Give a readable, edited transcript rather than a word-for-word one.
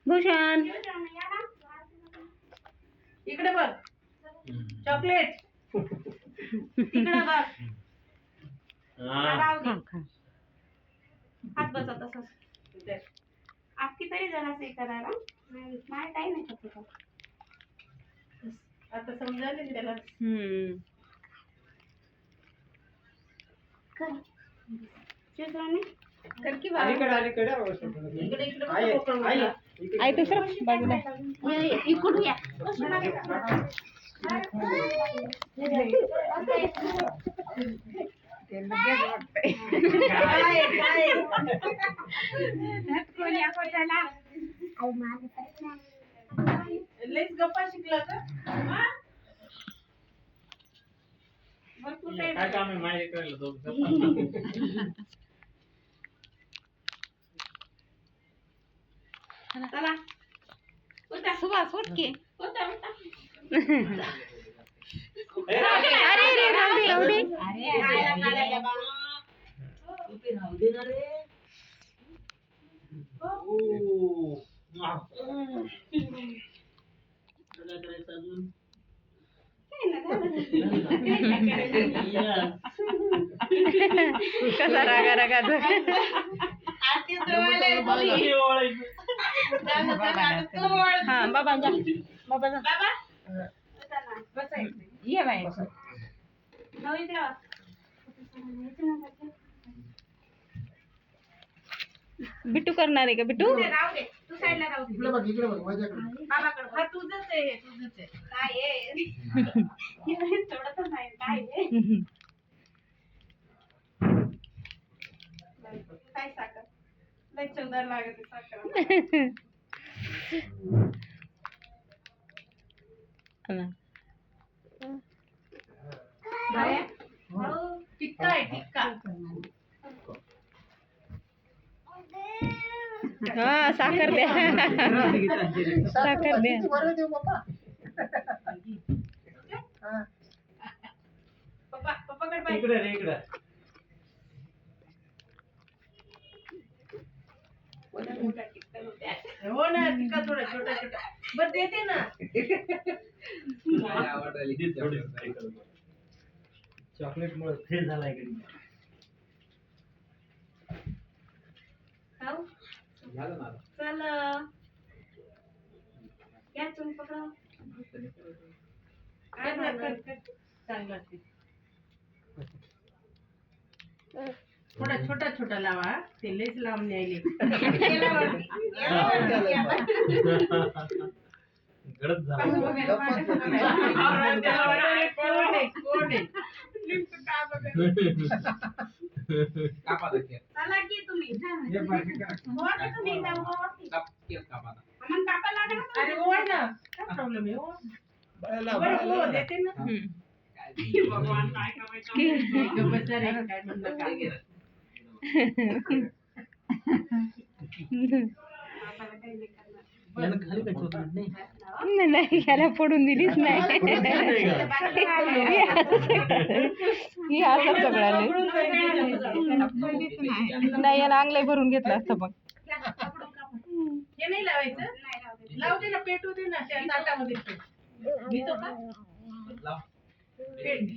भूषण इकडे बघ चॉकलेट तिकडे बघ हात बसा तसंच आपकी तरी जरा से करायला नाही काही नाही शकत आता समजायला मी त्याला कर की आई दुसरं बाजूला इकडून या लईच गप्पा शिकला का भरपूर काय काम आहे माझ्या करायला तो चला उठा सुभाष उठ की उठा उठा अरे रे राहू दे राहू दे कसा रागा रागा हा बाबा जा बाबा जा ये बाई बिट्टू करणार आहे का बिट्टू राहू दे तू साईडला राहू दे इकडे बघ बाबाकडे हा तुझंच आहे काय आहे थोडं तर नाही काय आहे काय साखर लई चवदार लागत साखर टिक्का आहे टिक्का हा साखर द्या साखर द्या पप्पाकडे पाहिजे इकडे रे इकडे हो ना टिक्का थोडा छोटा छोटा बरं देते ना चॉकलेट मुळे फेल झालाय घरी खाऊ झालं ना चल या तुम्ही पकडा काय कर चांगलं ते थोडा छोटा छोटा लावा ते लईच लांब न्यायले गडद झाला कापा दे चला की तुम्ही ये बाकी का तुम्ही केक कापा मग कापा लागेल अरे ओढ ना काय प्रॉब्लेम आहे ओढ बरं हो देते ना भगवान काय करायचं बचारे काय म्हणलं काय नाही याला पडून दिलीच नाही ही असं सगळं नाही याला अंगलाय भरून घेतलं असतं मग हे नाही लावायचं लावू दे ना पेटू दे ना त्या ताटामध्ये मी तो का पेट